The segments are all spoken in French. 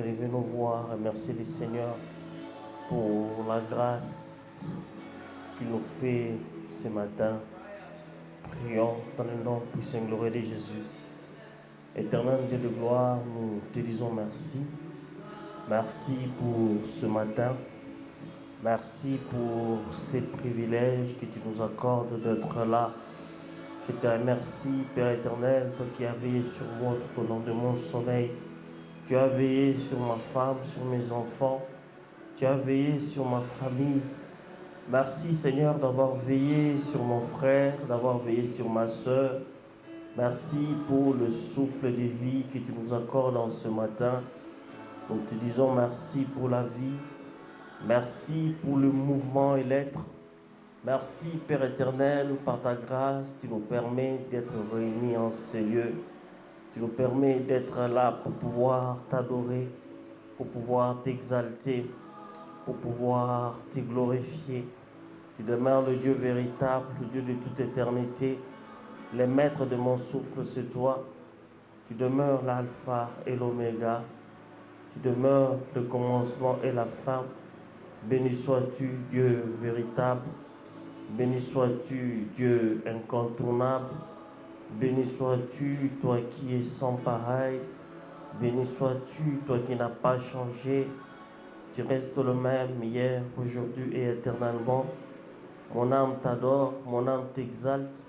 élever nos voix, remercier le Seigneur pour la grâce qu'il nous fait ce matin. Prions dans le nom puissant et glorieux de Jésus. Éternel Dieu de gloire, nous te disons merci. Merci pour ce matin. Merci pour ces privilèges que tu nous accordes d'être là. Je te remercie, Père éternel, toi qui as veillé sur moi tout au long de mon sommeil. Tu as veillé sur ma femme, sur mes enfants. Tu as veillé sur ma famille. Merci Seigneur d'avoir veillé sur mon frère, d'avoir veillé sur ma soeur. Merci pour le souffle de vie que tu nous accordes en ce matin. Nous te disons merci pour la vie. Merci pour le mouvement et l'être. Merci Père éternel, par ta grâce, tu nous permets d'être réunis en ces lieux. Tu nous permets d'être là pour pouvoir t'adorer, pour pouvoir t'exalter, pour pouvoir te glorifier. Tu demeures le Dieu véritable, le Dieu de toute éternité. Le maître de mon souffle, c'est toi. Tu demeures l'alpha et l'oméga. Tu demeures le commencement et la fin. Béni sois-tu, Dieu véritable. Béni sois-tu, Dieu incontournable. Béni sois-tu, toi qui es sans pareil. Béni sois-tu, toi qui n'as pas changé. Tu restes le même hier, aujourd'hui et éternellement. Mon âme t'adore, mon âme t'exalte,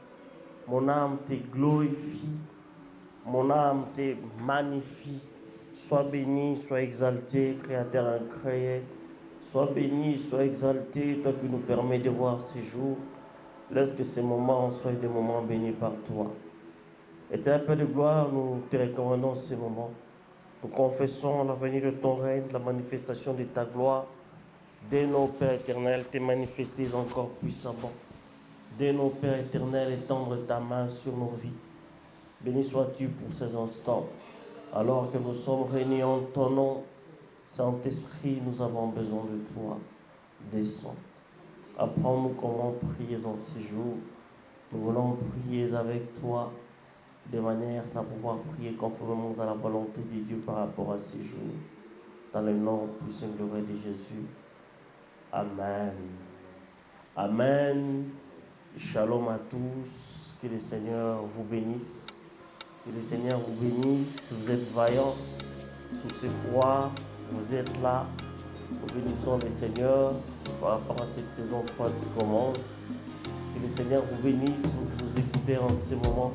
mon âme te glorifie, mon âme te magnifie. Sois béni, sois exalté, Créateur incréé. Sois béni, sois exalté, toi qui nous permets de voir ces jours. Laisse que ces moments soient des moments bénis par toi. Éternel Père de gloire, nous te recommandons ces moments. Nous confessons la venue de ton règne, la manifestation de ta gloire. Dès nos Pères éternels, te manifester encore puissamment. Dès nos Pères éternels, étendre ta main sur nos vies. Béni sois-tu pour ces instants. Alors que nous sommes réunis en ton nom, Saint-Esprit, nous avons besoin de toi. Descends. Apprends-nous comment prier en ces jours. Nous voulons prier avec toi de manière à pouvoir prier conformément à la volonté de Dieu par rapport à ces jours. Dans le nom puissant et glorieux de Jésus. Amen. Amen. Shalom à tous. Que le Seigneur vous bénisse. Que le Seigneur vous bénisse. Vous êtes vaillants sous ce froid. Vous êtes là. Nous bénissons le Seigneur par rapport à cette saison froide qui commence. Que le Seigneur vous bénisse, vous qui nous écoutez en ce moment,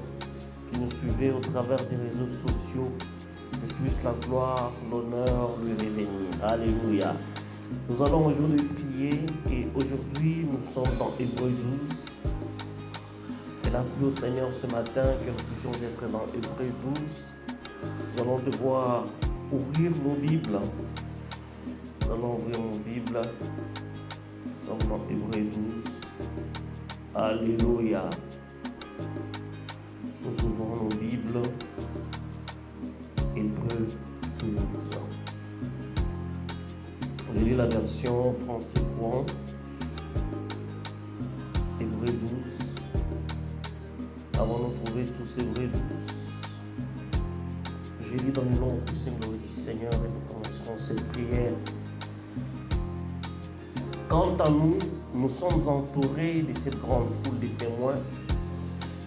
qui nous suivez au travers des réseaux sociaux. Que puisse la gloire, l'honneur lui revenir. Alléluia. Nous allons aujourd'hui prier et aujourd'hui nous sommes dans Hébreux 12. Et la pluie au Seigneur ce matin que nous puissions être dans Hébreux 12. Nous allons devoir ouvrir nos Bibles. Nous allons ouvrir nos Bibles. Nous sommes dans Hébreux 12. Alléluia. Nous ouvrons nos Bibles. Hébreux 12. Je lis la version français courant. Hébreux 12. Avant de trouver tous Hébreux 12. Je lis dans le nom puissant du Seigneur et nous commencerons cette prière. Quant à nous, nous sommes entourés de cette grande foule de témoins.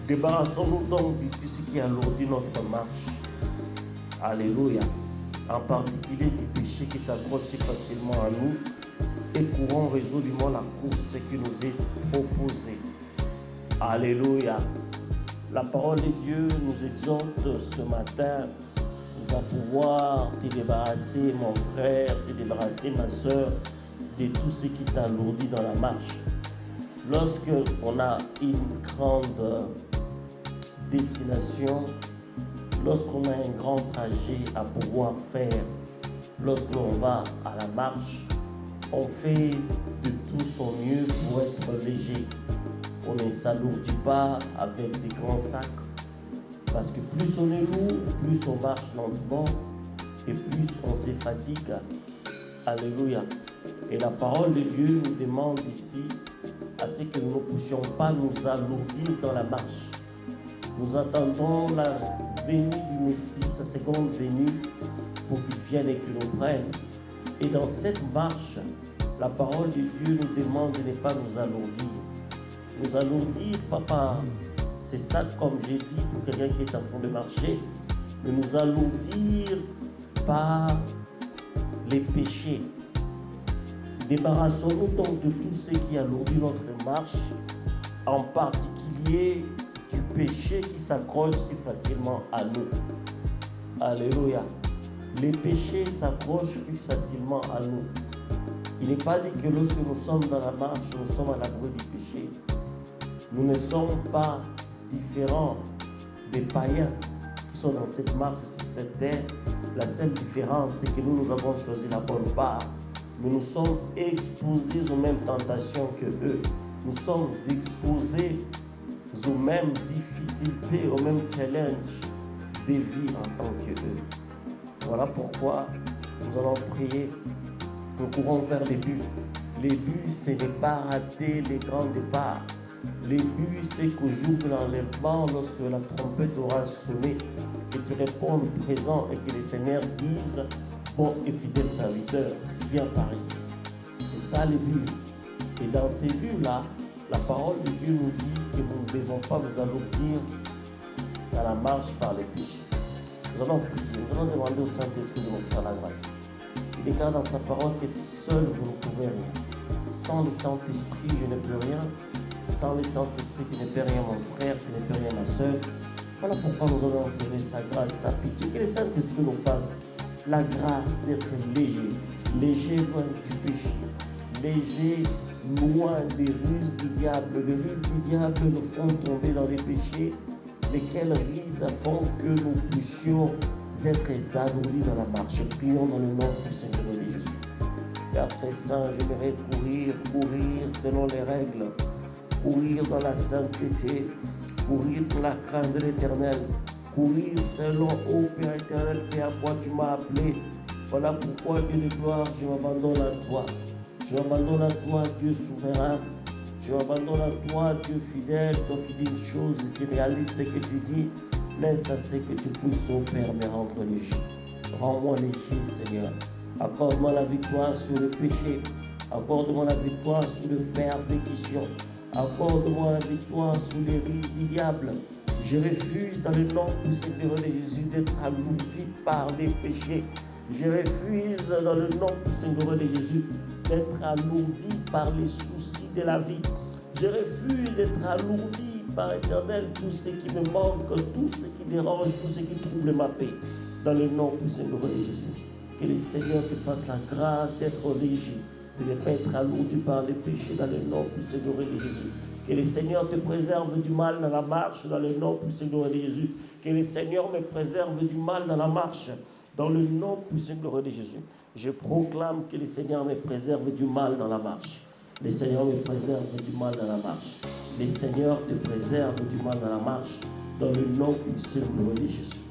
Débarrassons-nous donc de tout ce qui alourdit notre marche. Alléluia. En particulier du péché qui s'accroche si facilement à nous et courons résolument la course qui nous est proposée. Alléluia. La parole de Dieu nous exhorte ce matin à pouvoir te débarrasser, mon frère, te débarrasser, ma soeur, de tout ce qui t'alourdit dans la marche. Lorsque on a une grande destination, lorsqu'on a un grand trajet à pouvoir faire, lorsqu'on va à la marche, on fait de tout son mieux pour être léger. On ne s'alourdit pas avec des grands sacs, parce que plus on est lourd, plus on marche lentement et plus on se fatigue. Alléluia. Et la parole de Dieu nous demande ici à ce que nous ne puissions pas nous alourdir dans la marche. Nous attendons la venue du Messie, sa seconde venue, pour qu'il vienne et qu'il nous prenne. Et dans cette marche, la parole de Dieu nous demande de ne pas nous alourdir. Nous alourdir, papa, c'est ça comme j'ai dit pour quelqu'un qui est en train de marcher, de nous alourdir par les péchés. Débarrassons-nous donc de tout ce qui alourdit notre marche, en particulier du péché qui s'accroche si facilement à nous. Alléluia. Les péchés s'accrochent plus facilement à nous. Il n'est pas dit que lorsque nous sommes dans la marche, nous sommes à l'abri du péché. Nous ne sommes pas différents des païens qui sont dans cette marche sur cette terre. La seule différence, c'est que nous avons choisi la bonne part. Nous nous sommes exposés aux mêmes tentations que eux. Nous sommes exposés aux mêmes difficultés, aux mêmes challenges de vie en tant qu'eux. Voilà pourquoi nous allons prier. Nous courons vers les buts. Les buts, ce n'est pas rater les grands départs. Les buts, c'est qu'au jour de l'enlèvement, lorsque la trompette aura sonné, que tu répondes présent et que le Seigneur dise: bon et fidèle serviteur, viens par ici. C'est ça les buts. Et dans ces buts-là, la parole de Dieu nous dit que nous ne devons pas nous alourdir dans la marche par les péchés. Nous allons prier, nous allons demander au Saint-Esprit de nous faire la grâce. Il déclare dans sa parole que seul vous ne pouvez rien. Sans le Saint-Esprit, je ne peux rien. Sans le Saint-Esprit, tu ne peux rien, mon frère, tu ne peux rien, ma soeur. Voilà pourquoi nous allons donner sa grâce, sa pitié. Que le Saint-Esprit nous fasse la grâce d'être léger. Léger loin du péché. Léger loin des ruses du diable. Les ruses du diable nous font tomber dans les péchés, lesquels ruses font que nous puissions être alourdis dans la marche. Prions dans le nom du Seigneur de Jésus. Père très saint, j'aimerais courir selon les règles, courir dans la sainteté, courir pour la crainte de l'Éternel, courir selon, ô Père éternel, c'est à quoi tu m'as appelé. Voilà pourquoi, Dieu de gloire, je m'abandonne à toi. Je m'abandonne à toi, Dieu souverain. Je m'abandonne à toi, Dieu fidèle. Toi qui dis une chose, tu réalises ce que tu dis. Laisse à ce que tu puisses, ô Père, me rendre léger. Rends-moi léger, Seigneur. Accorde-moi la victoire sur le péché. Accorde-moi la victoire sur les persécutions. Accorde-moi la victoire sur les risques du diable. Je refuse dans le nom du Seigneur de Jésus d'être alourdi par les péchés. Je refuse dans le nom du Seigneur de Jésus d'être alourdi par les soucis de la vie. Je refuse d'être alourdi par l'Éternel tout ce qui me manque, tout ce qui dérange, tout ce qui trouble ma paix. Dans le nom du Seigneur de Jésus. Que le Seigneur te fasse la grâce d'être léger, de ne pas être alourdi par les péchés dans le nom du Seigneur de Jésus. Que le Seigneur te préserve du mal dans la marche dans le nom du Seigneur de Jésus. Que le Seigneur me préserve du mal dans la marche dans le nom du Seigneur de Jésus. Je proclame que le Seigneur me préserve du mal dans la marche. Le Seigneur me préserve du mal dans la marche. Le Seigneur te préserve du mal dans la marche dans le nom du Seigneur de Jésus.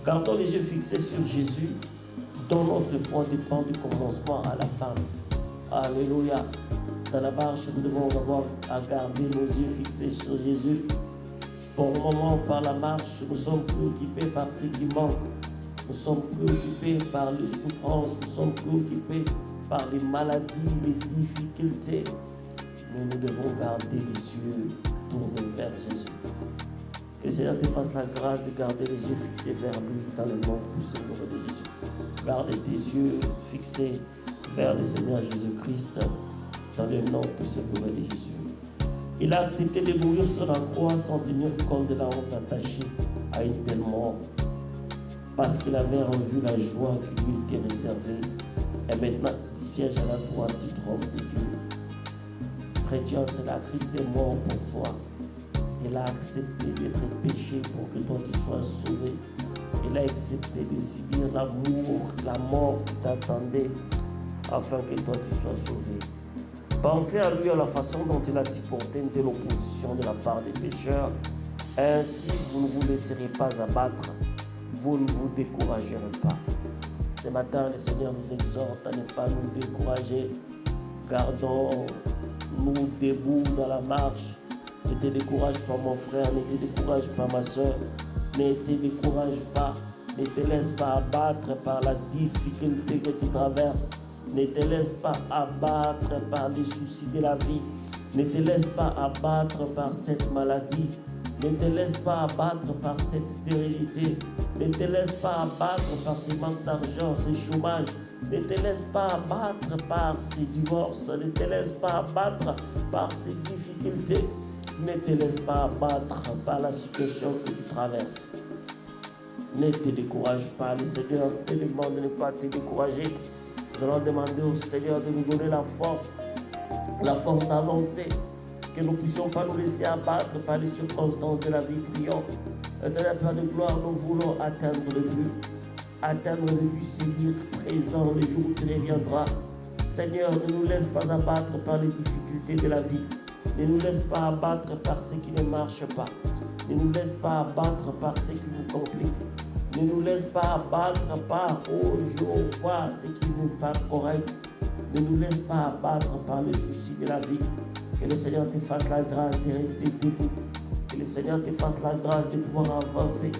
Gardons les yeux fixés sur Jésus, dont notre foi dépend du commencement à la fin. Alléluia. Dans la marche, nous devons avoir à garder nos yeux fixés sur Jésus. Pour le moment, par la marche, nous sommes préoccupés par ce qui manque. Nous sommes préoccupés par les souffrances. Nous sommes préoccupés par les maladies, les difficultés. Mais nous devons garder les yeux tournés vers Jésus. Que le Seigneur te fasse la grâce de garder les yeux fixés vers lui dans le nom du Seigneur de Jésus. Garde tes yeux fixés vers le Seigneur Jésus-Christ dans le nom du Seigneur de Jésus. Il a accepté de mourir sur la croix sans tenir compte de la honte attachée à une telle mort, parce qu'il avait revu la joie qui lui était réservée, et maintenant il siège à la droite du trône de Dieu. Chrétien, c'est la Christ est mort pour toi. Il a accepté d'être péché pour que toi tu sois sauvé. Il a accepté de subir l'amour, la mort qui t'attendait, afin que toi tu sois sauvé. Pensez à lui, à la façon dont il a supporté une telle opposition de la part des pécheurs. Ainsi, vous ne vous laisserez pas abattre, vous ne vous découragerez pas. Ce matin, le Seigneur nous exhorte à ne pas nous décourager. Gardons-nous debout dans la marche. Ne te décourage pas, mon frère, ne te décourage pas, ma soeur. Ne te décourage pas. Ne te laisse pas abattre par la difficulté que tu traverses. Ne te laisse pas abattre par les soucis de la vie. Ne te laisse pas abattre par cette maladie. Ne te laisse pas abattre par cette stérilité. Ne te laisse pas abattre par ces manques d'argent, ces chômages. Ne te laisse pas abattre par ces divorces. Ne te laisse pas abattre par ces difficultés. Ne te laisse pas abattre par la situation que tu traverses. Ne te décourage pas. Le Seigneur te demande de ne pas te décourager. Nous allons demander au Seigneur de nous donner la force d'avancer. Que nous ne puissions pas nous laisser abattre par les circonstances de la vie. Prions. Éternel Père de gloire, nous voulons atteindre le but. Atteindre le but, c'est dire présent le jour où tu reviendras. Seigneur, ne nous laisse pas abattre par les difficultés de la vie. Ne nous laisse pas abattre par ce qui ne marche pas. Ne nous laisse pas abattre par ce qui nous complique. Ne nous laisse pas abattre par, oh, je vois ce qui n'est pas correct. Ne nous laisse pas abattre par le souci de la vie. Que le Seigneur te fasse la grâce de rester debout. Que le Seigneur te fasse la grâce de pouvoir avancer.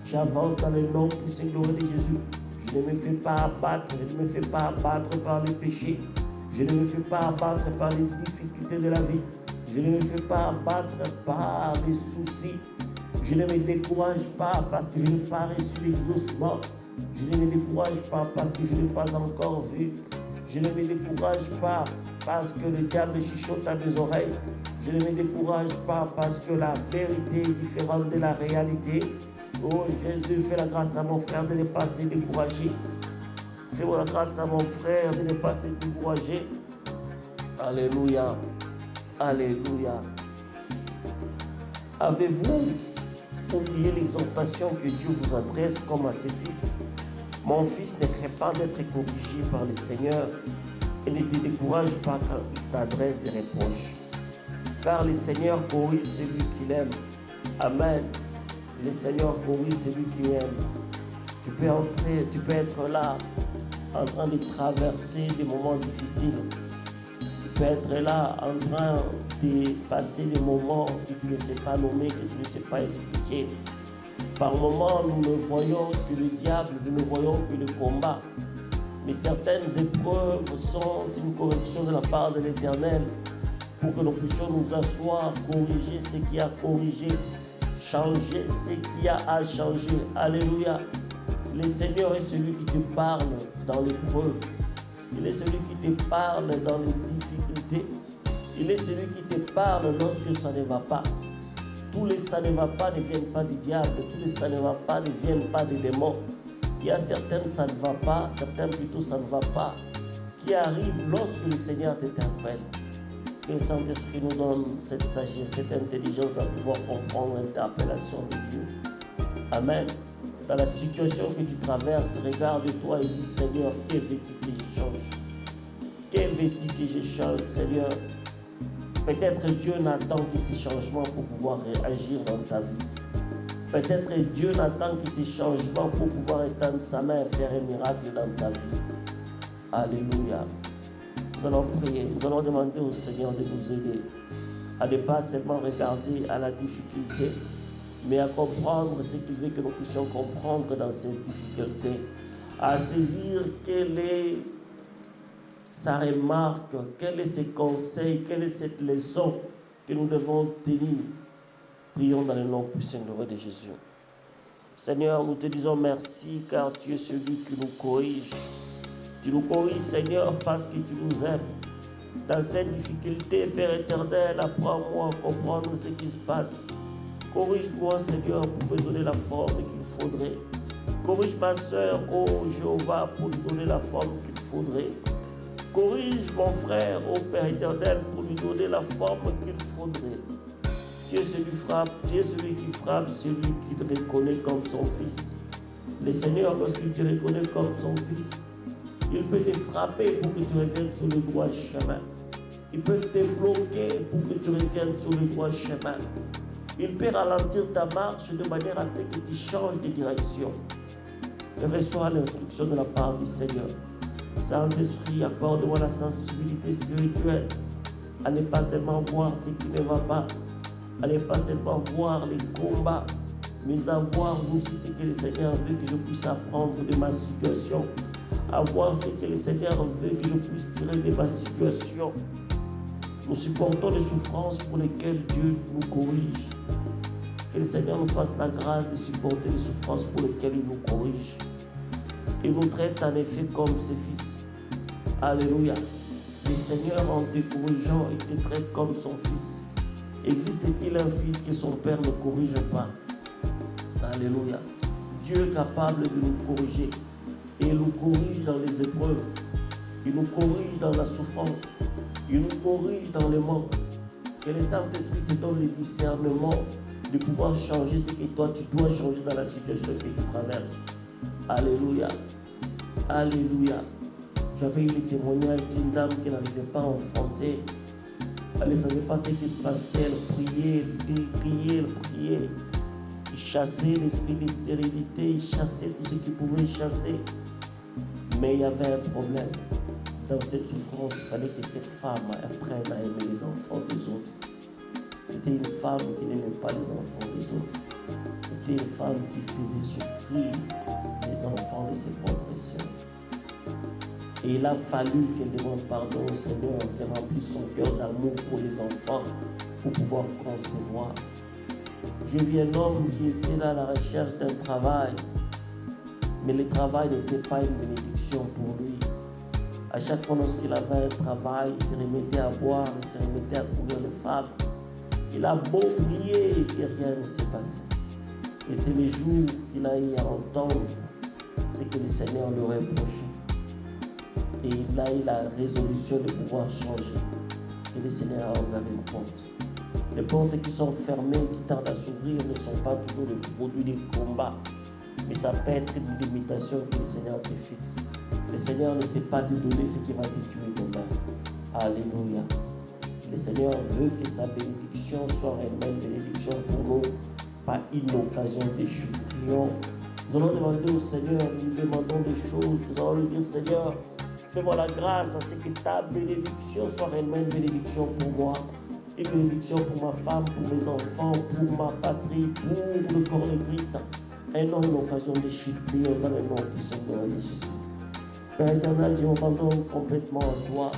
J'avance dans le nom puissant et glorieux de Jésus. Je ne me fais pas abattre. Je ne me fais pas abattre par les péchés. Je ne me fais pas abattre par les difficultés de la vie. Je ne me fais pas abattre par les soucis. Je ne me décourage pas parce que je n'ai pas reçu l'exaucement. Je ne me décourage pas parce que je n'ai pas encore vu. Je ne me décourage pas parce que le diable chuchote à mes oreilles. Je ne me décourage pas parce que la vérité est différente de la réalité. Oh Jésus, fais la grâce à mon frère de ne pas se décourager. Fais-moi la grâce à mon frère de ne pas se décourager. Alléluia. Alléluia. Avez-vous oublié l'exhortation que Dieu vous adresse comme à ses fils? Mon fils, ne crains pas d'être corrigé par le Seigneur et ne te décourage pas quand il t'adresse des reproches. Car le Seigneur corrige celui qu'il aime. Amen. Le Seigneur corrige celui qu'il aime. Tu peux être là en train de traverser des moments difficiles. Tu peux être là en train de passer des moments que tu ne sais pas nommer, que tu ne sais pas expliquer. Par moments, nous ne voyons que le diable, nous ne voyons que le combat. Mais certaines épreuves sont une correction de la part de l'Éternel pour que nous puissions nous asseoir, corriger ce qui a corrigé, changer ce qui a à changer. Alléluia. Le Seigneur est celui qui te parle dans l'épreuve. Il est celui qui te parle dans les difficultés. Il est celui qui te parle lorsque ça ne va pas. Tous les ça ne va pas ne viennent pas du diable. Tous les ça ne va pas ne viennent pas des démons. Il y a certaines ça ne va pas, certaines plutôt ça ne va pas, qui arrivent lorsque le Seigneur t'interpelle. Que le Saint-Esprit nous donne cette sagesse, cette intelligence à pouvoir comprendre l'interpellation de Dieu. Amen. Dans la situation que tu traverses, regarde-toi et dis, Seigneur, quel vécu que je change. Quel vécu que je change, Seigneur. Peut-être Dieu n'attend que ces changements pour pouvoir agir dans ta vie. Peut-être Dieu n'attend que ces changements pour pouvoir étendre sa main et faire un miracle dans ta vie. Alléluia. Nous allons prier, nous allons demander au Seigneur de nous aider à ne pas seulement regarder à la difficulté, mais à comprendre ce qu'il veut que nous puissions comprendre dans cette difficulté, à saisir quelle est sa remarque, quel est ses conseils, quelle est cette leçon que nous devons tenir. Prions dans le nom puissant de Jésus. Seigneur, nous te disons merci car tu es celui qui nous corrige. Tu nous corriges, Seigneur, parce que tu nous aimes. Dans cette difficulté, Père éternel, apprends-moi à comprendre ce qui se passe. Corrige-moi, Seigneur, pour me donner la forme qu'il faudrait. Corrige ma soeur, oh Jéhovah, pour lui donner la forme qu'il faudrait. Corrige mon frère, ô Père éternel, pour lui donner la forme qu'il faudrait. Tu es celui qui frappe, celui qui te reconnaît comme son fils. Le Seigneur, lorsqu'il te reconnaît comme son fils, il peut te frapper pour que tu reviennes sur le droit chemin. Il peut te bloquer pour que tu reviennes sur le droit chemin. Il peut ralentir ta marche de manière à ce que tu changes de direction. Et reçois l'instruction de la part du Seigneur. Saint-Esprit, accorde-moi la sensibilité spirituelle à ne pas seulement voir ce qui ne va pas, à ne pas seulement voir les combats, mais avoir aussi ce que le Seigneur veut que je puisse apprendre de ma situation, avoir ce que le Seigneur veut que je puisse tirer de ma situation. Nous supportons les souffrances pour lesquelles Dieu nous corrige. Que le Seigneur nous fasse la grâce de supporter les souffrances pour lesquelles il nous corrige. Il nous traite en effet comme ses fils. Alléluia. Le Seigneur, en te corrigeant, il te traite comme son fils. Existe-t-il un fils que son père ne corrige pas? Alléluia. Dieu est capable de nous corriger. Et il nous corrige dans les épreuves. Il nous corrige dans la souffrance. Il nous corrige dans le manque. Que le Saint-Esprit te donne le discernement de pouvoir changer ce que toi tu dois changer dans la situation que tu traverses. Alléluia. Alléluia. J'avais eu le témoignage d'une dame qui n'arrivait pas à enfanter. Elle ne savait pas ce qui se passait. Elle priait, elle priait. Il chassait l'esprit de stérilité, il chassait tout ce qu'il pouvait chasser. Mais il y avait un problème. Dans cette souffrance, il fallait que cette femme apprenne à aimer les enfants des autres. C'était une femme qui n'aimait pas les enfants des autres. C'était une femme qui faisait souffrir les enfants de ses propres sœurs. Et il a fallu qu'elle demande pardon au Seigneur, qu'elle remplisse son cœur d'amour pour les enfants, pour pouvoir concevoir. J'ai vu un homme qui était là à la recherche d'un travail, mais le travail n'était pas une bénédiction pour lui. À chaque fois lorsqu'il avait un travail, il se remettait à boire, il se remettait à courir les femmes. Il a beau prier et rien ne s'est passé. Et c'est le jour qu'il a eu à entendre ce que le Seigneur lui reprochait. Et il a eu la résolution de pouvoir changer. Et le Seigneur a ouvert une porte. Les portes qui sont fermées, qui tardent à s'ouvrir, ne sont pas toujours le produit des combats. Mais ça peut être une limitation que le Seigneur te fixe. Le Seigneur ne sait pas te donner ce qui va te tuer demain. Alléluia. Le Seigneur veut que sa bénédiction soit réellement une bénédiction pour nous, pas une occasion de chute. Prions. Nous allons demander au Seigneur, nous demandons des choses, nous allons lui dire, Seigneur, fais-moi la grâce à ce que ta bénédiction soit réellement une bénédiction pour moi, une bénédiction pour ma femme, pour mes enfants, pour ma patrie, pour le corps de Christ. Et non une occasion de chute. Prions dans le nom puissant de Jésus. Père éternel, je m'abandonne complètement à toi.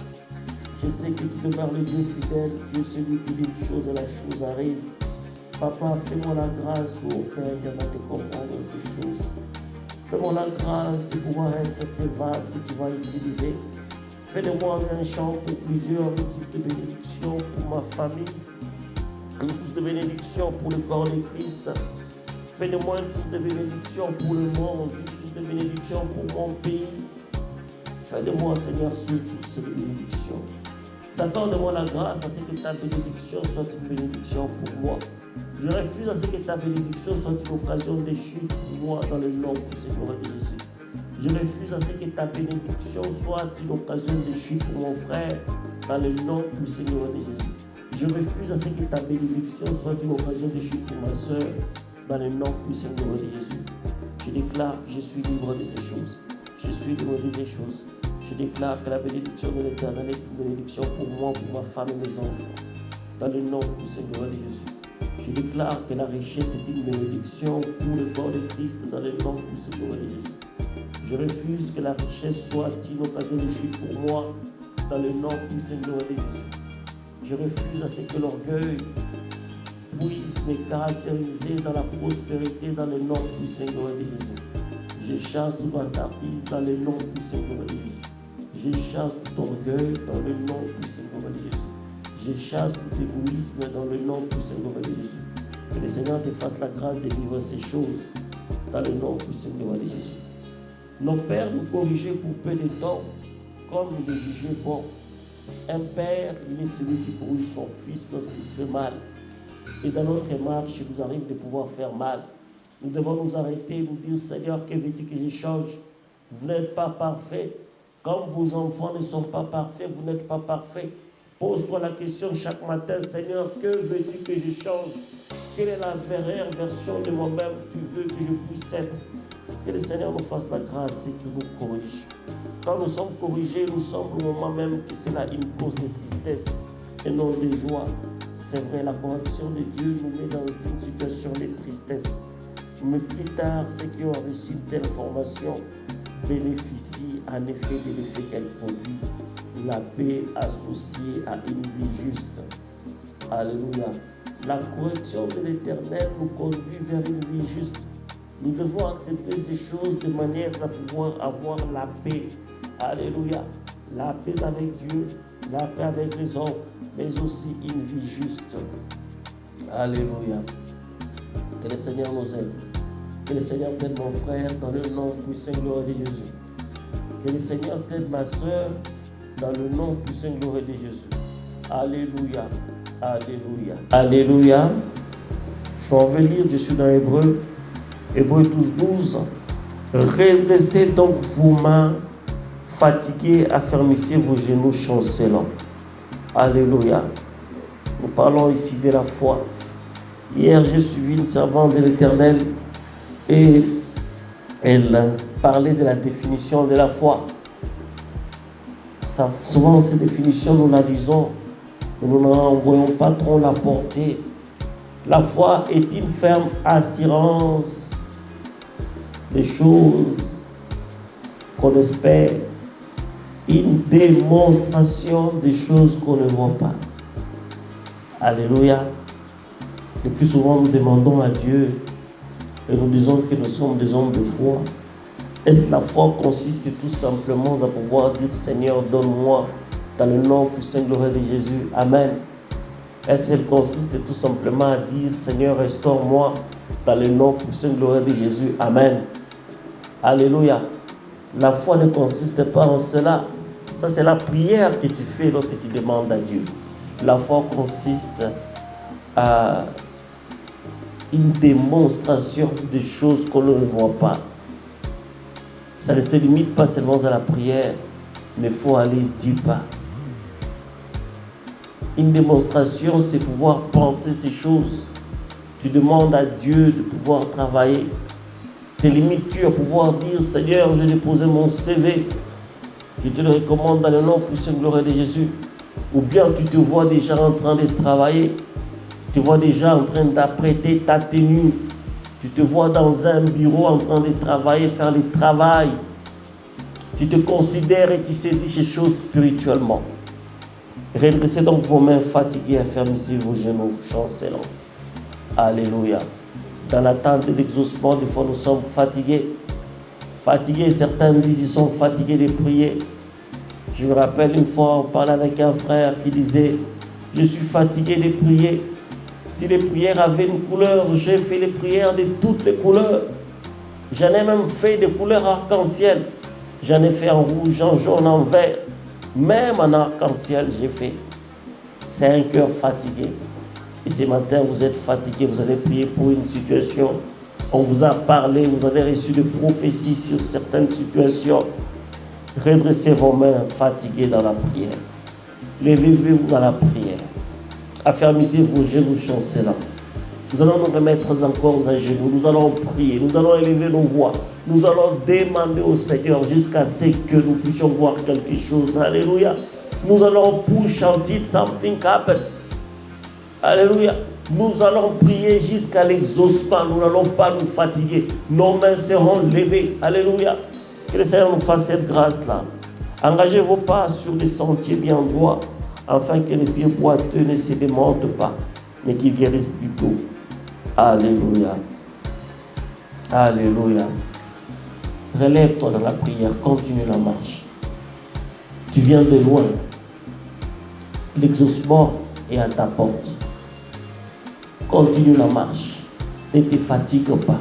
Je sais que tu demeures le Dieu fidèle, Dieu celui qui dit une chose et la chose arrive. Papa, fais-moi la grâce, oh Père éternel, de comprendre ces choses. Fais-moi la grâce de pouvoir être ces vases que tu vas utiliser. Fais de moi un champ pour plusieurs, une source de bénédiction pour ma famille, une source de bénédiction pour le corps de Christ. Fais de moi une source de bénédiction pour le monde, une source de bénédiction pour mon pays. Fais de moi, Seigneur, surtout cette bénédiction. Accorde-moi la grâce à ce que ta bénédiction soit une bénédiction pour moi. Je refuse à ce que ta bénédiction soit une occasion de chute pour moi dans le nom du Seigneur de Jésus. Je refuse à ce que ta bénédiction soit une occasion de chute pour mon frère dans le nom du Seigneur de Jésus. Je refuse à ce que ta bénédiction soit une occasion de chute pour ma soeur dans le nom du Seigneur de Jésus. Je déclare que je suis libre de ces choses. Je suis libre de ces choses. Je déclare que la bénédiction de l'Éternel est une bénédiction pour moi, pour ma femme et mes enfants. Dans le nom du Seigneur de Jésus. Je déclare que la richesse est une bénédiction pour le corps de Christ dans le nom du Seigneur de Jésus. Je refuse que la richesse soit une occasion de chute pour moi dans le nom du Seigneur de Jésus. Je refuse à ce que l'orgueil puisse me caractériser dans la prospérité dans le nom du Seigneur de Jésus. Je chasse tout vantardises dans le nom du Seigneur de Jésus. Je chasse tout orgueil dans le nom du Seigneur de Jésus. Je chasse tout égoïsme dans le nom du Seigneur de Jésus. Que le Seigneur te fasse la grâce de vivre ces choses dans le nom du Seigneur de Jésus. Nos pères nous corrigeaient pour peu de temps, comme ils le jugeaient bon. Un père, il est celui qui corrige son fils lorsqu'il fait mal. Et dans notre marche, il nous arrive de pouvoir faire mal. Nous devons nous arrêter et nous dire, Seigneur, que veux-tu que je change? Vous n'êtes pas parfait. Comme vos enfants ne sont pas parfaits, vous n'êtes pas parfaits. Pose-toi la question chaque matin, Seigneur, que veux-tu que je change? Quelle est la vraie version de moi-même que tu veux que je puisse être? Que le Seigneur nous fasse la grâce et qu'il nous corrige. Quand nous sommes corrigés, nous semble au moment même que c'est là une cause de tristesse et non de joie. C'est vrai, la correction de Dieu nous met dans une situation de tristesse. Mais plus tard, ceux qui ont reçu une telle formation bénéficient en effet de l'effet qu'elle produit, la paix associée à une vie juste. Alléluia. La correction de l'Éternel nous conduit vers une vie juste. Nous devons accepter ces choses de manière à pouvoir avoir la paix. Alléluia. La paix avec Dieu, la paix avec les hommes, mais aussi une vie juste. Alléluia. Que le Seigneur nous aide. Que le Seigneur t'aide mon frère dans le nom puissant et glorieux de Jésus. Que le Seigneur t'aide ma soeur dans le nom puissant et glorieux de Jésus. Alléluia. Alléluia. Alléluia. Je vais lire, je suis dans Hébreu. Hébreu 12. Redressez donc vos mains fatiguées, affermissez vos genoux chancelants. Alléluia. Nous parlons ici de la foi. Hier, j'ai suivi une servante de l'Éternel et elle parlait de la définition de la foi. Souvent, ces définitions, nous la lisons, mais nous n'en voyons pas trop la portée. La foi est une ferme assurance des choses qu'on espère, une démonstration des choses qu'on ne voit pas. Alléluia. Le plus souvent, nous demandons à Dieu et nous disons que nous sommes des hommes de foi. Est-ce que la foi consiste tout simplement à pouvoir dire Seigneur, donne-moi dans le nom puissant et glorieux de Jésus. Amen. Est-ce qu'elle consiste tout simplement à dire Seigneur, restaure-moi dans le nom puissant et glorieux de Jésus. Amen. Alléluia. La foi ne consiste pas en cela. Ça, c'est la prière que tu fais lorsque tu demandes à Dieu. La foi consiste à une démonstration des choses qu'on ne voit pas. Ça ne se limite pas seulement à la prière, mais il faut aller du pas. Une démonstration, c'est pouvoir penser ces choses. Tu demandes à Dieu de pouvoir travailler. Tes limites, tu vas pouvoir dire, Seigneur, j'ai déposé mon CV. Je te le recommande dans le nom puissant et glorieux de Jésus. Ou bien tu te vois déjà en train de travailler. Tu te vois déjà en train d'apprêter ta tenue. Tu te vois dans un bureau en train de travailler, faire le travail. Tu te considères et tu saisis ces choses spirituellement. Redressez donc vos mains fatiguées, affermissez vos genoux chancelants. Alléluia. Dans l'attente de l'exaucement, des fois nous sommes fatigués. Fatigués, certains disent ils sont fatigués de prier. Je me rappelle une fois, on parlait avec un frère qui disait je suis fatigué de prier. Si les prières avaient une couleur, j'ai fait les prières de toutes les couleurs. J'en ai même fait des couleurs arc-en-ciel. J'en ai fait en rouge, en jaune, en vert. Même en arc-en-ciel, j'ai fait. C'est un cœur fatigué. Et ce matin, vous êtes fatigué, vous avez prié pour une situation. On vous a parlé, vous avez reçu des prophéties sur certaines situations. Redressez vos mains fatiguées dans la prière. Levez-vous dans la prière. Affermissez vos genoux chancelants. Nous allons nous remettre encore à genoux. Nous allons prier. Nous allons élever nos voix. Nous allons demander au Seigneur jusqu'à ce que nous puissions voir quelque chose. Alléluia. Nous allons push until something happen. Alléluia. Nous allons prier jusqu'à l'exaucement. Nous n'allons pas nous fatiguer. Nos mains seront levées. Alléluia. Que le Seigneur nous fasse cette grâce-là. Engagez vos pas sur des sentiers bien droits, afin que les pieds boiteux ne se démontent pas, mais qu'ils guérissent plutôt. Alléluia. Alléluia. Relève-toi dans la prière. Continue la marche. Tu viens de loin. L'exaucement est à ta porte. Continue la marche. Ne te fatigue pas.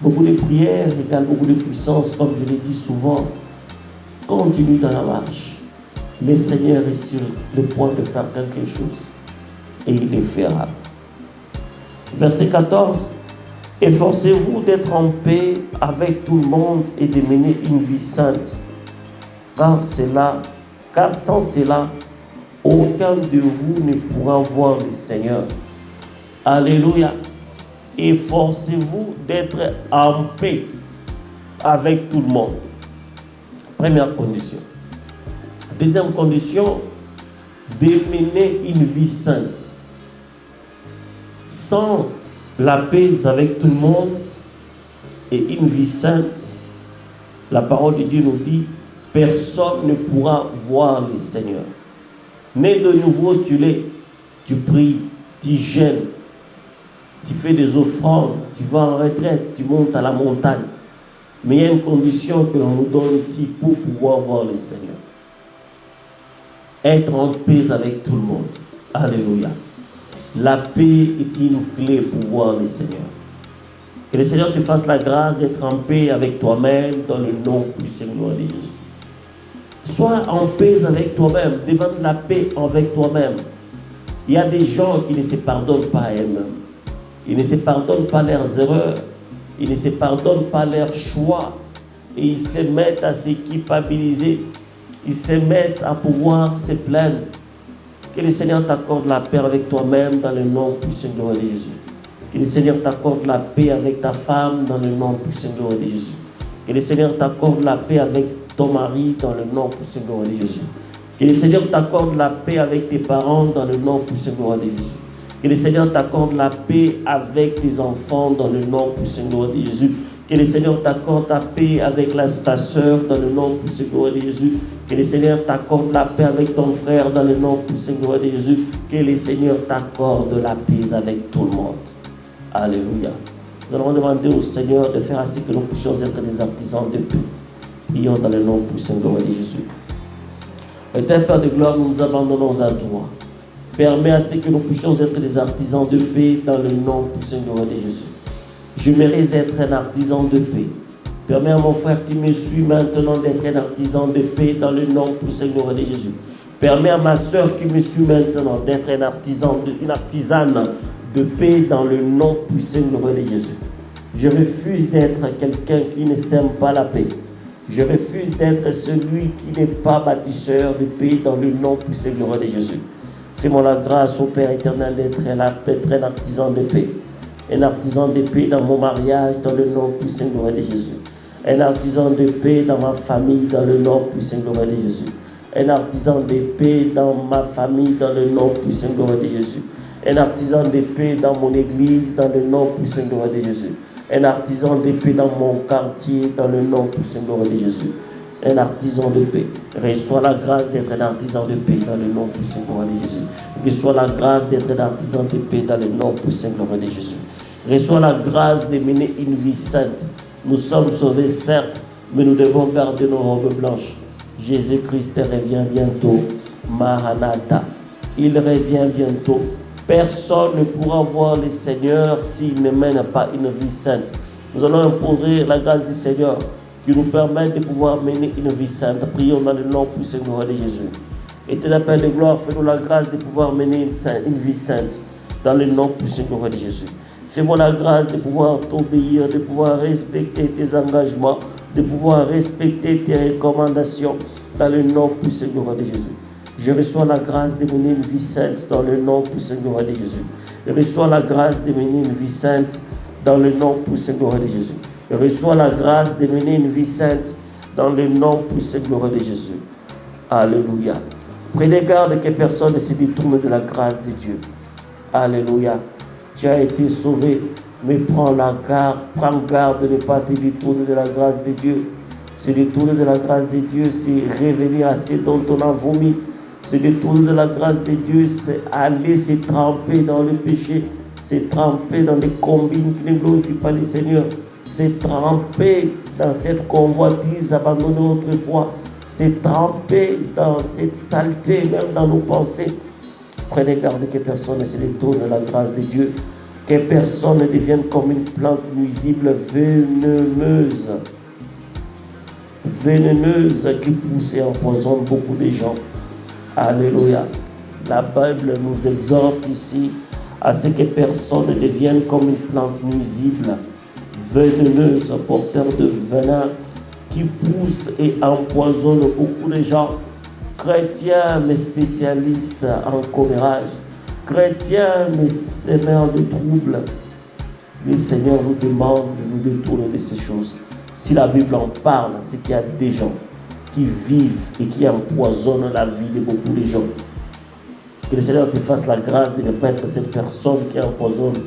Beaucoup de prières égale beaucoup de puissance, comme je l'ai dit souvent. Continue dans la marche. Le Seigneur est sur le point de faire quelque chose. Et il le fera. Verset 14. Efforcez-vous d'être en paix avec tout le monde et de mener une vie sainte. Car sans cela, aucun de vous ne pourra voir le Seigneur. Alléluia. Efforcez-vous d'être en paix avec tout le monde. Première condition. Deuxième condition, de mener une vie sainte. Sans la paix avec tout le monde et une vie sainte. La parole de Dieu nous dit, personne ne pourra voir le Seigneur. Né de nouveau, tu l'es, tu pries, tu jeûnes, tu fais des offrandes, tu vas en retraite, tu montes à la montagne. Mais il y a une condition que l'on nous donne ici pour pouvoir voir le Seigneur. Être en paix avec tout le monde. Alléluia. La paix est une clé pour voir le Seigneur. Que le Seigneur te fasse la grâce d'être en paix avec toi-même dans le nom puissant de Jésus. Sois en paix avec toi-même. Demande la paix avec toi-même. Il y a des gens qui ne se pardonnent pas à eux-mêmes. Ils ne se pardonnent pas leurs erreurs. Ils ne se pardonnent pas leurs choix. Et ils se mettent à se culpabiliser. Ils se mettent à pouvoir se plaindre. Que le Seigneur t'accorde la paix avec toi-même dans le nom puissant de Jésus. Que le Seigneur t'accorde la paix avec ta femme dans le nom puissant de Jésus. Que le Seigneur t'accorde la paix avec ton mari dans le nom puissant de Jésus. Que le Seigneur t'accorde la paix avec tes parents dans le nom puissant de Jésus. Que le Seigneur t'accorde la paix avec tes enfants dans le nom puissant de Jésus. Que le Seigneur t'accorde la paix avec ta soeur dans le nom puissant de Jésus. Que le Seigneur t'accorde la paix avec ton frère dans le nom puissant de Jésus. Que le Seigneur t'accorde la paix avec tout le monde. Alléluia. Nous allons demander au Seigneur de faire ainsi que nous puissions être des artisans de paix. Prions dans le nom puissant de Jésus. Éternel Père de gloire, nous nous abandonnons à toi. Permets à ce que nous puissions être des artisans de paix dans le nom puissant de Jésus. Je mérite d'être un artisan de paix. Permets à mon frère qui me suit maintenant d'être un artisan de paix dans le nom puissant de Jésus. Permets à ma soeur qui me suit maintenant d'être un artisan, une artisane de paix dans le nom puissant de Jésus. Je refuse d'être quelqu'un qui ne sème pas la paix. Je refuse d'être celui qui n'est pas bâtisseur de paix dans le nom puissant de Jésus. Fais-moi la grâce au Père éternel d'être un artisan de paix. Un artisan de paix dans mon mariage dans le nom puissant de Jésus. Un artisan de paix dans ma famille dans le nom puissant de Jésus. Un artisan de paix dans ma famille dans le nom puissant de Jésus. Un artisan de paix dans mon église dans le nom puissant de Jésus. Un artisan de paix dans mon quartier dans le nom puissant de Jésus. Un artisan de paix. Reçois la grâce d'être un artisan de paix dans le nom puissant de Jésus. Reçois la grâce d'être un artisan de paix dans le nom puissant de Jésus. Reçois la grâce de mener une vie sainte. Nous sommes sauvés, certes, mais nous devons garder nos robes blanches. Jésus-Christ revient bientôt. Maranatha. Il revient bientôt. Personne ne pourra voir le Seigneur s'il ne mène pas une vie sainte. Nous allons imposer la grâce du Seigneur qui nous permet de pouvoir mener une vie sainte. Prions dans le nom puissant de Jésus. Éternel Père de gloire, fais-nous la grâce de pouvoir mener une vie sainte dans le nom puissant de Jésus. Fais-moi la grâce de pouvoir t'obéir, de pouvoir respecter tes engagements, de pouvoir respecter tes recommandations dans le nom puissant de Jésus. Je reçois la grâce de mener une vie sainte dans le nom puissant de Jésus. Je reçois la grâce de mener une vie sainte dans le nom puissant de Jésus. Je reçois la grâce de mener une vie sainte dans le nom puissant de Jésus. Alléluia. Prenez garde que personne ne se détourne de la grâce de Dieu. Alléluia. Tu as été sauvé, mais prends garde de ne pas te détourner de la grâce de Dieu. Se détourner de la grâce de Dieu, c'est revenir à ce dont on a vomi. Se détourner de la grâce de Dieu, c'est aller se tremper dans le péché, se tremper dans des combines qui ne glorifient pas le Seigneur, se tremper dans cette convoitise abandonnée autrefois, se tremper dans cette saleté, même dans nos pensées. Prenez garde que personne ne se détourne de la grâce de Dieu, que personne ne devienne comme une plante nuisible, vénéneuse qui pousse et empoisonne beaucoup de gens. Alléluia. La Bible nous exhorte ici à ce que personne ne devienne comme une plante nuisible, vénéneuse, porteur de venin, qui pousse et empoisonne beaucoup de gens. Chrétiens, mais spécialistes en commérage, chrétiens, mais semeurs de troubles. Le Seigneur nous demande de nous détourner de ces choses. Si la Bible en parle, c'est qu'il y a des gens qui vivent et qui empoisonnent la vie de beaucoup de gens. Que le Seigneur te fasse la grâce de ne pas être cette personne qui empoisonne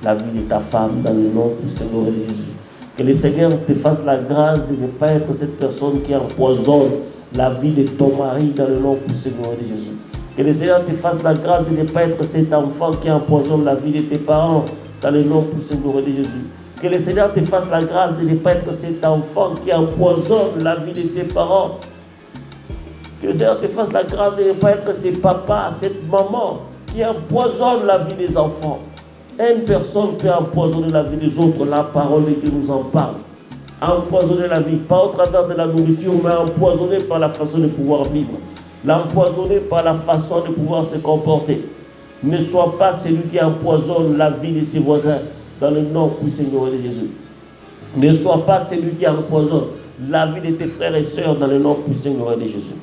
la vie de ta femme dans le nom puissant de Jésus. Que le Seigneur te fasse la grâce de ne pas être cette personne qui empoisonne la vie de ton mari dans le nom puissant de Jésus. Que le Seigneur te fasse la grâce de ne pas être cet enfant qui empoisonne la vie de tes parents dans le nom puissant de Jésus. Que le Seigneur te fasse la grâce de ne pas être cet enfant qui empoisonne la vie de tes parents. Que le Seigneur te fasse la grâce de ne pas être ce papa, cette maman qui empoisonne la vie des enfants. Une personne peut empoisonner la vie des autres, la parole qui nous en parle. Empoisonner la vie, pas au travers de la nourriture, mais empoisonner par la façon de pouvoir vivre. L'empoisonner par la façon de pouvoir se comporter. Ne sois pas celui qui empoisonne la vie de ses voisins dans le nom du Seigneur de Jésus. Ne sois pas celui qui empoisonne la vie de tes frères et sœurs dans le nom du Seigneur de Jésus.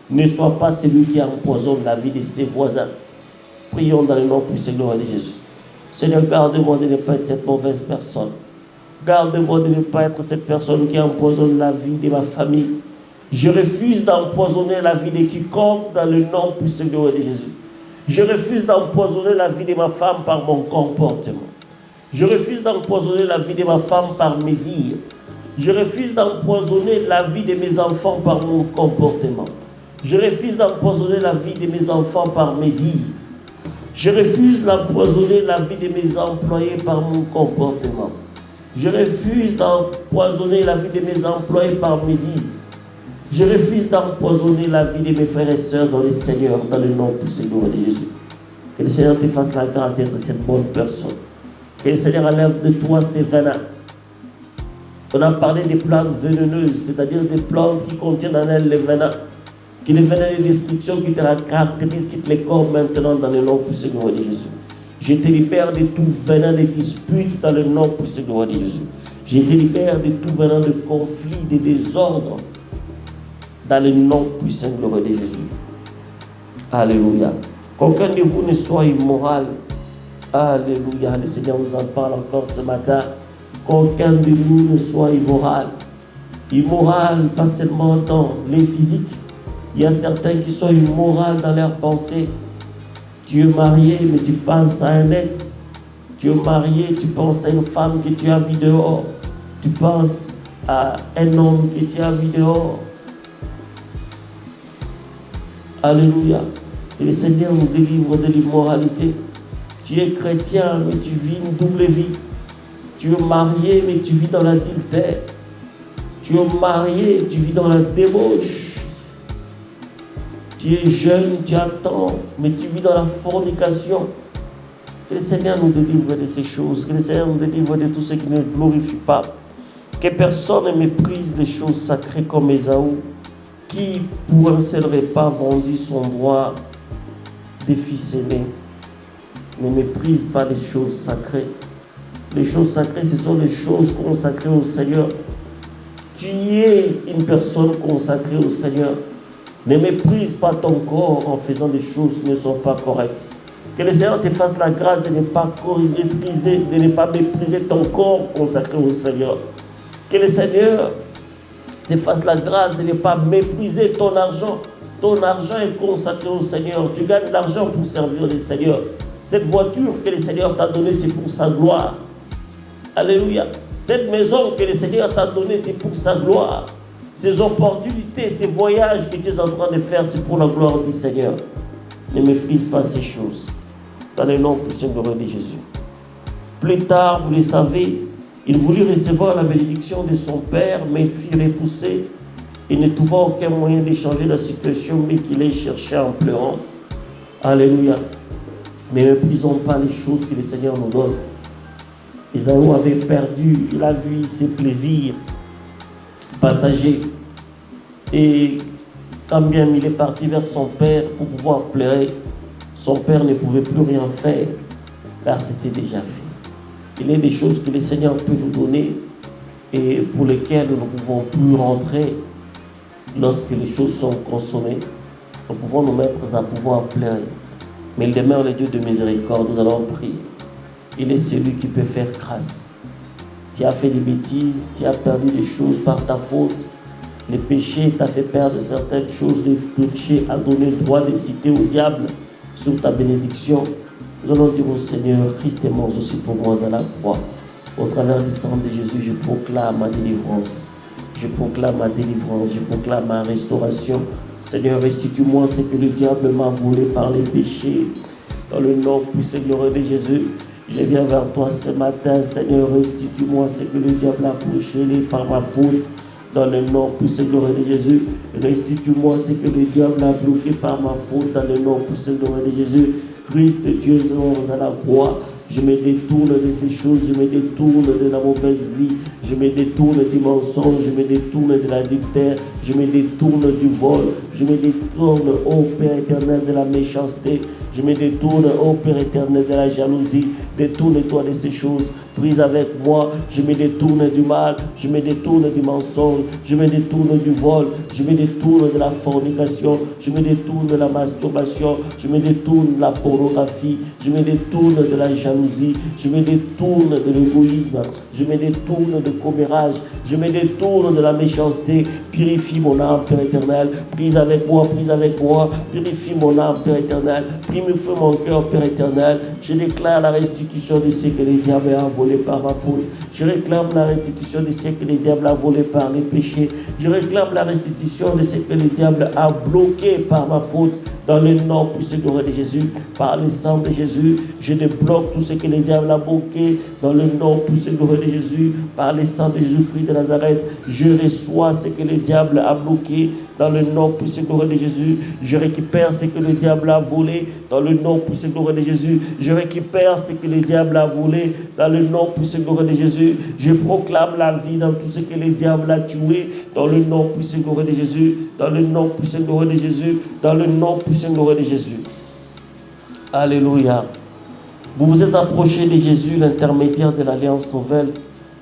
Ne sois pas celui qui empoisonne la vie de ses voisins. Prions dans le nom du Seigneur de Jésus. Seigneur, garde-moi de ne pas être cette mauvaise personne. Garde-moi de ne pas être cette personne qui empoisonne la vie de ma famille. Je refuse d'empoisonner la vie de quiconque dans le nom puissant de Jésus. Je refuse d'empoisonner la vie de ma femme par mon comportement. Je refuse d'empoisonner la vie de ma femme par mes dires. Je refuse d'empoisonner la vie de mes enfants par mon comportement. Je refuse d'empoisonner la vie de mes enfants par mes dires. Je refuse d'empoisonner la vie de mes employés par mon comportement. Je refuse d'empoisonner la vie de mes employés par mes dires. Je refuse d'empoisonner la vie de mes frères et sœurs dans le Seigneur, dans le nom du Seigneur de Jésus. Que le Seigneur te fasse la grâce d'être cette bonne personne. Que le Seigneur enlève de toi ces venins. On a parlé des plantes veneneuses, c'est-à-dire des plantes qui contiennent en elles les venins. Que les venins de destruction qui te caractérisent, quitte les corps maintenant dans le nom du Seigneur de Jésus. Je te libère de tout venin de dispute dans le nom du Seigneur de Jésus. Je te libère de tout venin de conflit, de désordre dans le nom puissant de Jésus. Alléluia. Qu'aucun de vous ne soit immoral. Alléluia. Le Seigneur nous en parle encore ce matin. Qu'aucun de nous ne soit immoral. Immoral, pas seulement dans les physiques. Il y a certains qui sont immoraux dans leurs pensées. Tu es marié, mais tu penses à un ex. Tu es marié, tu penses à une femme que tu as vue dehors. Tu penses à un homme que tu as vu dehors. Alléluia. Et le Seigneur nous délivre de l'immoralité. Tu es chrétien, mais tu vis une double vie. Tu es marié, mais tu vis dans l'adultère. Tu es marié, tu vis dans la débauche. Tu es jeune, tu attends, mais tu vis dans la fornication. Que le Seigneur nous délivre de ces choses. Que le Seigneur nous délivre de tout ce qui ne glorifie pas. Que personne ne méprise les choses sacrées comme Ésaü, qui, pour un seul repas, vendit son droit de fils aîné. Ne méprise pas les choses sacrées. Les choses sacrées, ce sont les choses consacrées au Seigneur. Tu es une personne consacrée au Seigneur. Ne méprise pas ton corps en faisant des choses qui ne sont pas correctes. Que le Seigneur te fasse la grâce de ne pas mépriser ton corps consacré au Seigneur. Que le Seigneur te fasse la grâce de ne pas mépriser ton argent. Ton argent est consacré au Seigneur. Tu gagnes de l'argent pour servir le Seigneur. Cette voiture que le Seigneur t'a donnée, c'est pour sa gloire. Alléluia. Cette maison que le Seigneur t'a donnée, c'est pour sa gloire. Ces opportunités, ces voyages que tu es en train de faire, c'est pour la gloire du Seigneur. Ne méprise pas ces choses. Dans le nom puissant de Jésus. Plus tard, vous le savez, il voulut recevoir la bénédiction de son père, mais il fut repoussé. Il ne trouva aucun moyen de changer la situation, mais qu'il ait cherché en pleurant. Alléluia. Ne méprisons pas les choses que le Seigneur nous donne. Ésaü avait perdu, il a vu ses plaisirs passagers. Et quand bien il est parti vers son père pour pouvoir pleurer, son père ne pouvait plus rien faire, car c'était déjà fait. Il y a des choses que le Seigneur peut nous donner et pour lesquelles nous ne pouvons plus rentrer lorsque les choses sont consommées. Nous pouvons nous mettre à pouvoir pleurer. Mais il demeure le Dieu de miséricorde, nous allons prier. Il est celui qui peut faire grâce. Tu as fait des bêtises, tu as perdu des choses par ta faute. Le péché t'a fait perdre certaines choses. Le péché a donné le droit de citer au diable sur ta bénédiction. Nous allons dire au Seigneur, Christ est mort aussi pour moi à la croix. Au travers du sang de Jésus, je proclame ma délivrance. Je proclame ma délivrance, je proclame ma restauration. Seigneur, restitue-moi ce que le diable m'a volé par les péchés. Dans le nom puissant et glorieux de Jésus, je viens vers toi ce matin. Seigneur, restitue-moi ce que le diable a bouché par ma faute. Dans le nom puissant et glorieux de Jésus, restitue-moi ce que le diable a bloqué par ma faute. Dans le nom puissant et glorieux de Jésus, Christ, Dieu est mort à la croix. Je me détourne de ces choses, je me détourne de la mauvaise vie, je me détourne du mensonge, je me détourne de l'adultère, je me détourne du vol, je me détourne, ô Père éternel, de la méchanceté, je me détourne, ô Père éternel, de la jalousie. Détourne-toi de ces choses. Prise avec moi, je me détourne du mal, je me détourne du mensonge, je me détourne du vol, je me détourne de la fornication, je me détourne de la masturbation, je me détourne de la pornographie, je me détourne de la jalousie, je me détourne de l'égoïsme, je me détourne de commérage, je me détourne de la méchanceté. Purifie mon âme, Père éternel, prise avec moi, purifie mon âme, Père éternel, purifie mon cœur, Père éternel. Je déclare la restitution de ce que le diable a volé par ma faute. Je réclame la restitution de ce que le diable a volé par les péchés. Je réclame la restitution de ce que le diable a bloqué par ma faute. Dans le nom puissant de Jésus, par le sang de Jésus, je débloque tout ce que le diable a bloqué. Dans le nom puissant de Jésus, par le sang de Jésus-Christ de Nazareth, je reçois ce que le diable a bloqué. Dans le nom puissant de Jésus, je récupère ce que le diable a volé. Dans le nom puissant de Jésus, je récupère ce que le diable a volé. Dans le nom puissant de Jésus, je proclame la vie dans tout ce que le diable a tué. Dans le nom puissant de Jésus, dans le nom puissant de Jésus, dans le nom puissant de Jésus. Alléluia. Vous vous êtes approché de Jésus, l'intermédiaire de l'Alliance nouvelle,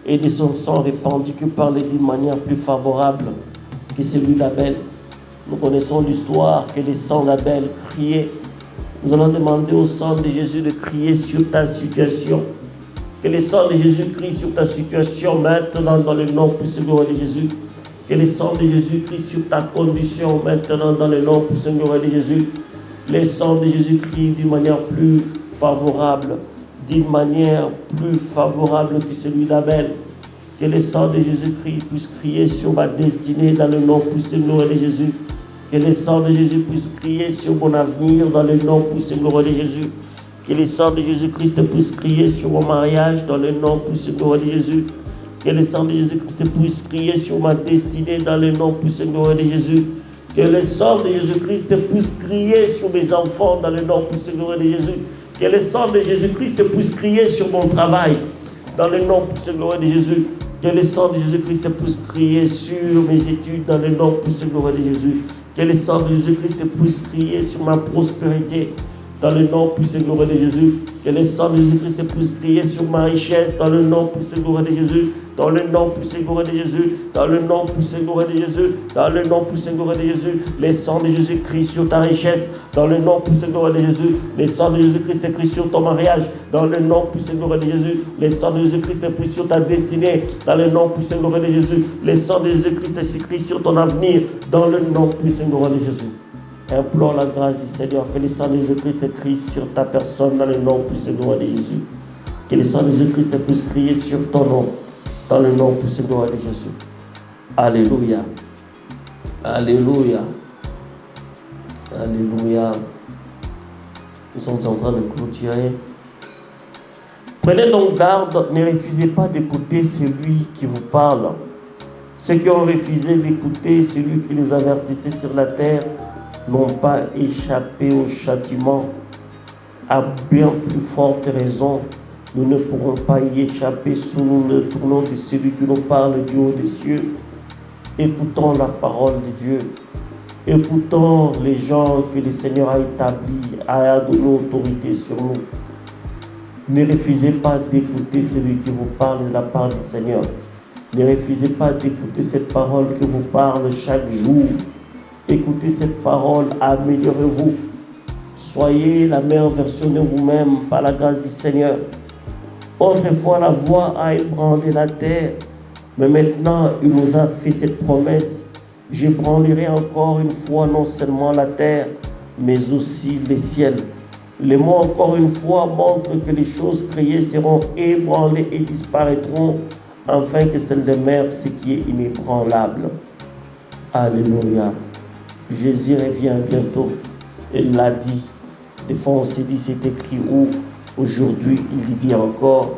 et de son sang répandu que parle d'une manière plus favorable que celui d'Abel. Nous connaissons l'histoire que le sang d'Abel criait. Nous allons demander au sang de Jésus de crier sur ta situation. Que le sang de Jésus crie sur ta situation maintenant dans le nom puissant de Jésus. Que le sang de Jésus crie sur ta condition maintenant dans le nom puissant de Jésus. Le sang de Jésus crie d'une manière plus favorable, d'une manière plus favorable que celui d'Abel. Que le sang de Jésus-Christ puisse crier sur ma destinée dans le nom puissant de Jésus. Que le sang de Jésus puisse crier sur mon avenir dans le nom puissant de Jésus. Que le sang de Jésus-Christ puisse crier sur mon mariage dans le nom puissant de Jésus. Que le sang de Jésus-Christ puisse crier sur ma destinée dans le nom puissant de Jésus. Que le sang de Jésus-Christ puisse crier sur mes enfants dans le nom puissant de Jésus. Que le sang de Jésus-Christ puisse crier sur mon travail dans le nom puissant de Jésus. Que le sang de Jésus-Christ puisse crier sur mes études dans le nom puissant de Jésus. Que le sang de Jésus-Christ puisse crier sur ma prospérité dans le nom puissant de Jésus. Que le sang de Jésus-Christ puisse crier sur ma richesse dans le nom puissant de Jésus. Dans le nom puissant de Jésus, dans le nom puissant de Jésus, dans le nom puissant de Jésus, le sang de Jésus crie sur ta richesse, dans le nom puissant de Jésus, le sang de Jésus-Christ crie sur ton mariage, dans le nom puissant de Jésus, le sang de Jésus-Christ crie sur ta destinée, dans le nom puissant de Jésus, le sang de Jésus-Christ crie sur ton avenir, dans le nom puissant de Jésus. Implore la grâce du Seigneur, que le sang de Jésus-Christ crie sur ta personne, dans le nom puissant de Jésus. Que le sang de Jésus-Christ puisse crier sur ton nom, dans le nom puissant de Jésus. Alléluia. Alléluia. Alléluia. Nous sommes en train de clôturer. Prenez donc garde, ne refusez pas d'écouter celui qui vous parle. Ceux qui ont refusé d'écouter celui qui les avertissait sur la terre n'ont pas échappé au châtiment. À bien plus forte raison, nous ne pourrons pas y échapper si nous ne tournons de celui qui nous parle du haut des cieux. Écoutons la parole de Dieu. Écoutons les gens que le Seigneur a établis, a donné autorité sur nous. Ne refusez pas d'écouter celui qui vous parle de la part du Seigneur. Ne refusez pas d'écouter cette parole qui vous parle chaque jour. Écoutez cette parole, améliorez-vous. Soyez la meilleure version de vous-même par la grâce du Seigneur. Autrefois, la voix a ébranlé la terre, mais maintenant, il nous a fait cette promesse. J'ébranlerai encore une fois non seulement la terre, mais aussi les ciels. Les mots, encore une fois, montrent que les choses créées seront ébranlées et disparaîtront, afin que celle des mers, ce qui est inébranlable. Alléluia. Jésus revient bientôt. Il l'a dit. Des fois, on s'est dit, c'est écrit où? Aujourd'hui, il dit encore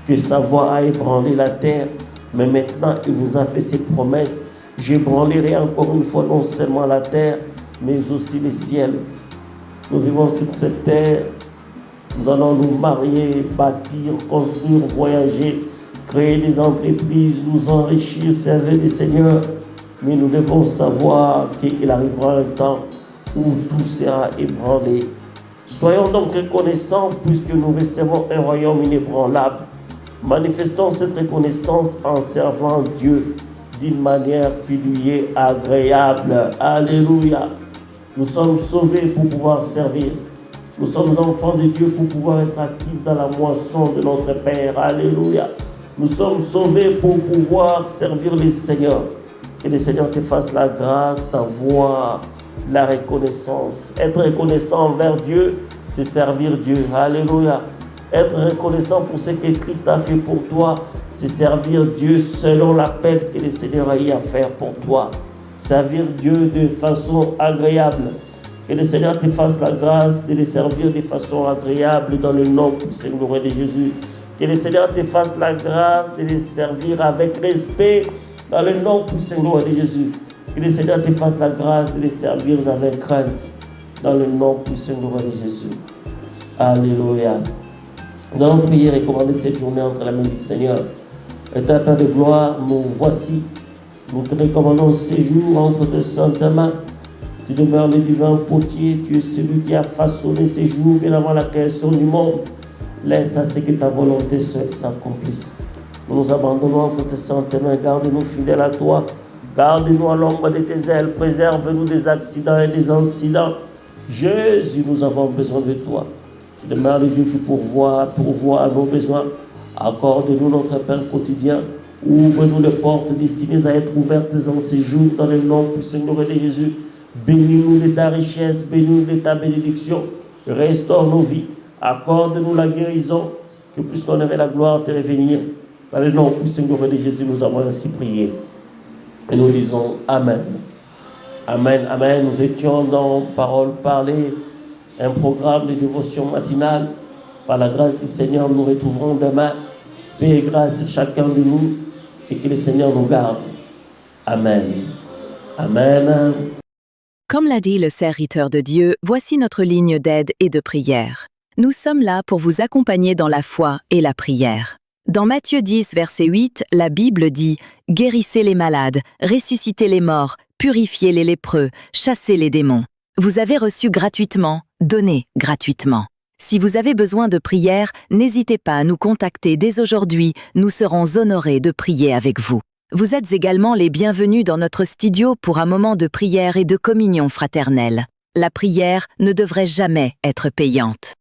que sa voix a ébranlé la terre. Mais maintenant, il nous a fait cette promesse. J'ébranlerai encore une fois non seulement la terre, mais aussi les ciels. Nous vivons sur cette terre. Nous allons nous marier, bâtir, construire, voyager, créer des entreprises, nous enrichir, servir le Seigneur. Mais nous devons savoir qu'il arrivera un temps où tout sera ébranlé. Soyons donc reconnaissants puisque nous recevons un royaume inébranlable. Manifestons cette reconnaissance en servant Dieu d'une manière qui lui est agréable. Alléluia. Nous sommes sauvés pour pouvoir servir. Nous sommes enfants de Dieu pour pouvoir être actifs dans la moisson de notre Père. Alléluia. Nous sommes sauvés pour pouvoir servir le Seigneur. Que le Seigneur te fasse la grâce d'avoir la reconnaissance. Être reconnaissant envers Dieu, c'est servir Dieu. Alléluia. Être reconnaissant pour ce que Christ a fait pour toi, c'est servir Dieu selon l'appel que le Seigneur a eu à faire pour toi. Servir Dieu de façon agréable. Que le Seigneur te fasse la grâce de le servir de façon agréable dans le nom puissant de Jésus. Que le Seigneur te fasse la grâce de le servir avec respect dans le nom puissant de Jésus. Que le Seigneur te fasse la grâce de le servir avec crainte dans le nom puissant de Jésus. Alléluia. Nous allons prier et commander cette journée entre la main du Seigneur. Éternel Père de gloire, nous voici. Nous te recommandons ce jour entre tes saintes mains. Tu demeures le divin potier. Tu es celui qui a façonné ces jours bien avant la création du monde. Laisse à ce que ta volonté seule s'accomplisse. Nous nous abandonnons entre tes saintes mains. Garde-nous fidèles à toi. Garde-nous à l'ombre de tes ailes. Préserve-nous des accidents et des incidents. Jésus, nous avons besoin de toi. Tu demeures le Dieu qui pourvoit à nos besoins. Accorde-nous notre pain quotidien. Ouvre-nous les portes destinées à être ouvertes en ces jours dans le nom puissant de Jésus. Bénis-nous de ta richesse, bénis-nous de ta bénédiction. Restaure nos vies. Accorde-nous la guérison. Que puisse l'honneur et la gloire te revenir. Dans le nom puissant de Jésus, nous avons ainsi prié. Et nous disons Amen. Amen, Amen. Nous étions dans Parole parlée, un programme de dévotion matinale. Par la grâce du Seigneur, nous retrouverons demain. Paix et grâce à chacun de nous et que le Seigneur nous garde. Amen. Amen. Comme l'a dit le serviteur de Dieu, voici notre ligne d'aide et de prière. Nous sommes là pour vous accompagner dans la foi et la prière. Dans Matthieu 10, verset 8, la Bible dit « Guérissez les malades, ressuscitez les morts, purifiez les lépreux, chassez les démons. Vous avez reçu gratuitement, donnez gratuitement. » Si vous avez besoin de prière, n'hésitez pas à nous contacter dès aujourd'hui, nous serons honorés de prier avec vous. Vous êtes également les bienvenus dans notre studio pour un moment de prière et de communion fraternelle. La prière ne devrait jamais être payante.